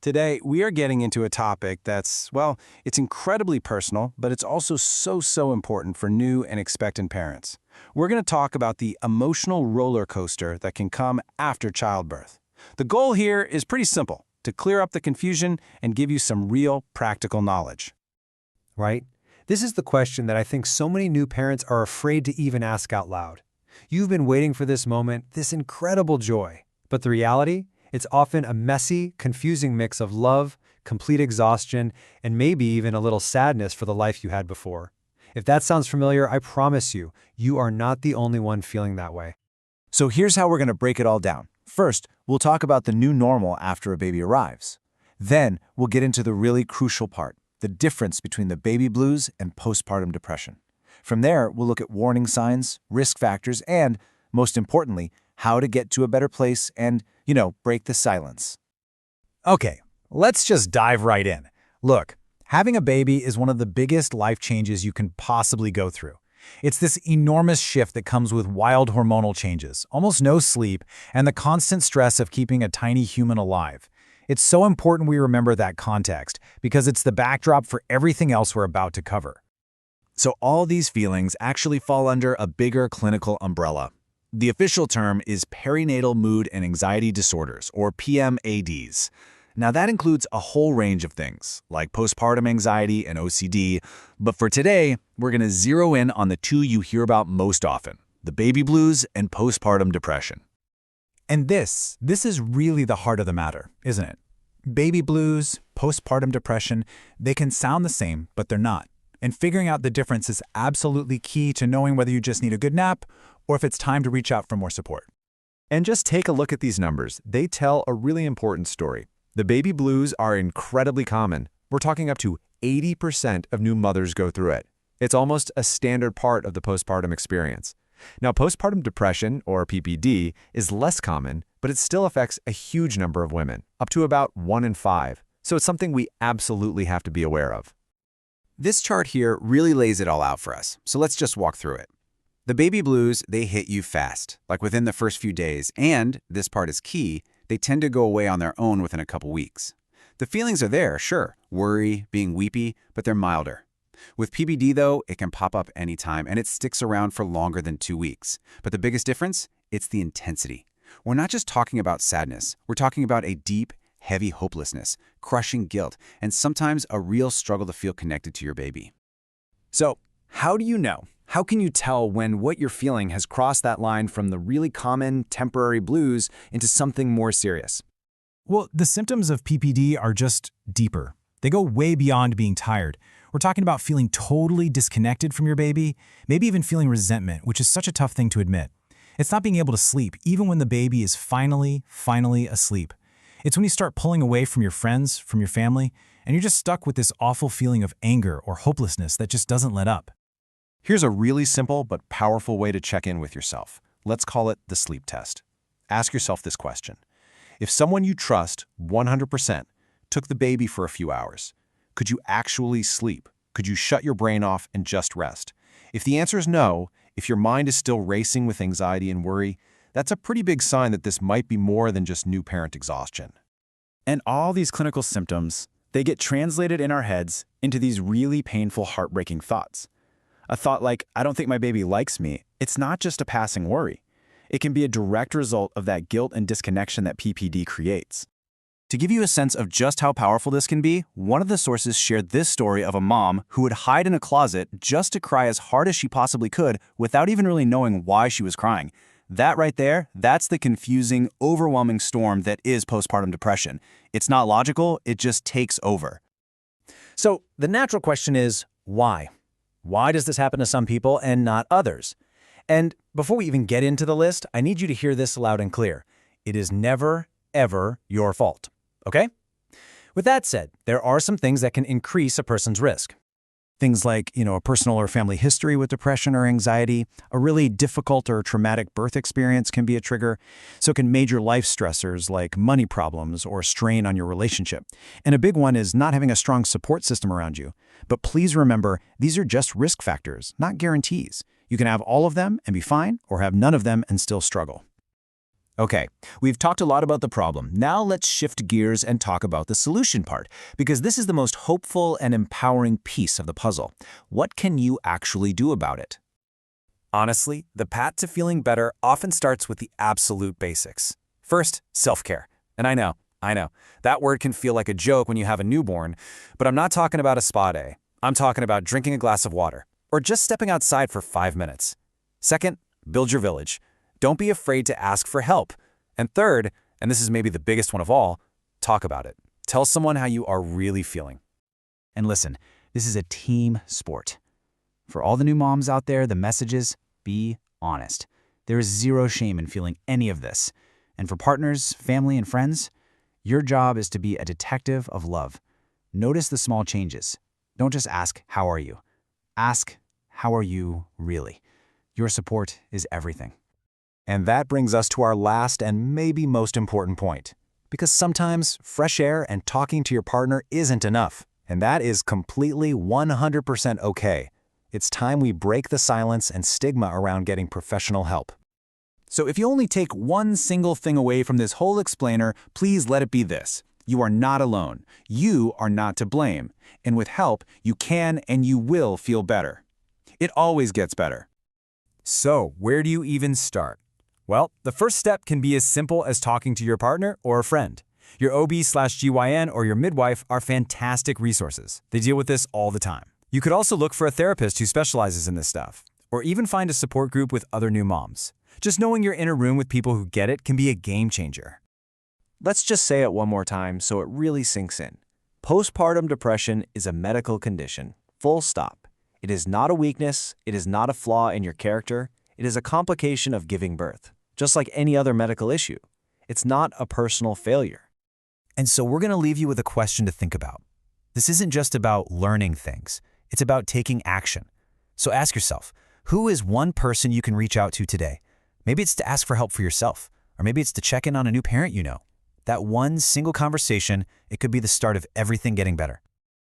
Today, we are getting into a topic that's, well, it's incredibly personal, but it's also so important for new and expectant parents. We're going to talk about the emotional roller coaster that can come after childbirth. The goal here is pretty simple, to clear up the confusion and give you some real practical knowledge. Right? This is the question that I think so many new parents are afraid to even ask out loud. You've been waiting for this moment, this incredible joy. But the reality? It's often a messy, confusing mix of love, complete exhaustion, and maybe even a little sadness for the life you had before. If that sounds familiar, I promise you, you are not the only one feeling that way. So here's how we're going to break it all down. First, we'll talk about the new normal after a baby arrives. Then, we'll get into the really crucial part, the difference between the baby blues and postpartum depression. From there, we'll look at warning signs, risk factors, and, most importantly, how to get to a better place and, break the silence. Okay, let's just dive right in. Look, having a baby is one of the biggest life changes you can possibly go through. It's this enormous shift that comes with wild hormonal changes, almost no sleep, and the constant stress of keeping a tiny human alive. It's so important we remember that context, because it's the backdrop for everything else we're about to cover. So all these feelings actually fall under a bigger clinical umbrella. The official term is perinatal mood and anxiety disorders, or PMADs. Now that includes a whole range of things, like postpartum anxiety and OCD, but for today, we're going to zero in on the two you hear about most often, the baby blues and postpartum depression. And this is really the heart of the matter, isn't it? Baby blues, postpartum depression, they can sound the same, but they're not. And figuring out the difference is absolutely key to knowing whether you just need a good nap or if it's time to reach out for more support. And just take a look at these numbers. They tell a really important story. The baby blues are incredibly common. We're talking up to 80% of new mothers go through it. It's almost a standard part of the postpartum experience. Now, postpartum depression, or PPD, is less common, but it still affects a huge number of women, up to about 1 in 5. So it's something we absolutely have to be aware of. This chart here really lays it all out for us, so let's just walk through it. The baby blues, they hit you fast, like within the first few days, and, this part is key, they tend to go away on their own within a couple weeks. The feelings are there, sure, worry, being weepy, but they're milder. With PPD though, it can pop up anytime, and it sticks around for longer than 2 weeks. But the biggest difference? It's the intensity. We're not just talking about sadness, we're talking about a deep, heavy hopelessness, crushing guilt, and sometimes a real struggle to feel connected to your baby. So, how do you know? How can you tell when what you're feeling has crossed that line from the really common, temporary blues into something more serious? Well, the symptoms of PPD are just deeper. They go way beyond being tired. We're talking about feeling totally disconnected from your baby, maybe even feeling resentment, which is such a tough thing to admit. It's not being able to sleep, even when the baby is finally asleep. It's when you start pulling away from your friends, from your family, and you're just stuck with this awful feeling of anger or hopelessness that just doesn't let up. Here's a really simple but powerful way to check in with yourself. Let's call it the sleep test. Ask yourself this question. If someone you trust 100% took the baby for a few hours, could you actually sleep? Could you shut your brain off and just rest? If the answer is no, if your mind is still racing with anxiety and worry, that's a pretty big sign that this might be more than just new parent exhaustion. And all these clinical symptoms, they get translated in our heads into these really painful, heartbreaking thoughts. A thought like, I don't think my baby likes me, it's not just a passing worry. It can be a direct result of that guilt and disconnection that PPD creates. To give you a sense of just how powerful this can be, one of the sources shared this story of a mom who would hide in a closet just to cry as hard as she possibly could without even really knowing why she was crying. That right there, that's the confusing, overwhelming storm that is postpartum depression. It's not logical, it just takes over. So the natural question is, why? Why does this happen to some people and not others? And before we even get into the list, I need you to hear this loud and clear. It is never, ever your fault, okay? With that said, there are some things that can increase a person's risk. Things like, a personal or family history with depression or anxiety, a really difficult or traumatic birth experience can be a trigger. So can major life stressors like money problems or strain on your relationship. And a big one is not having a strong support system around you. But please remember, these are just risk factors, not guarantees. You can have all of them and be fine, or have none of them and still struggle. Okay, we've talked a lot about the problem. Now let's shift gears and talk about the solution part, because this is the most hopeful and empowering piece of the puzzle. What can you actually do about it? Honestly, the path to feeling better often starts with the absolute basics. First, self-care. And I know, that word can feel like a joke when you have a newborn, but I'm not talking about a spa day. I'm talking about drinking a glass of water, or just stepping outside for 5 minutes. Second, build your village. Don't be afraid to ask for help. And third, and this is maybe the biggest one of all, talk about it. Tell someone how you are really feeling. And listen, this is a team sport. For all the new moms out there, the message is, be honest. There is zero shame in feeling any of this. And for partners, family, and friends, your job is to be a detective of love. Notice the small changes. Don't just ask, how are you? Ask, how are you really? Your support is everything. And that brings us to our last and maybe most important point. Because sometimes fresh air and talking to your partner isn't enough. And that is completely 100% okay. It's time we break the silence and stigma around getting professional help. So if you only take one single thing away from this whole explainer, please let it be this. You are not alone. You are not to blame. And with help, you can and you will feel better. It always gets better. So, where do you even start? Well, the first step can be as simple as talking to your partner or a friend. Your OB/GYN or your midwife are fantastic resources. They deal with this all the time. You could also look for a therapist who specializes in this stuff, or even find a support group with other new moms. Just knowing you're in a room with people who get it can be a game changer. Let's just say it one more time so it really sinks in. Postpartum depression is a medical condition, full stop. It is not a weakness, it is not a flaw in your character, it is a complication of giving birth. Just like any other medical issue. It's not a personal failure. And so we're going to leave you with a question to think about. This isn't just about learning things. It's about taking action. So ask yourself, who is one person you can reach out to today? Maybe it's to ask for help for yourself, or maybe it's to check in on a new parent you know. That one single conversation, it could be the start of everything getting better.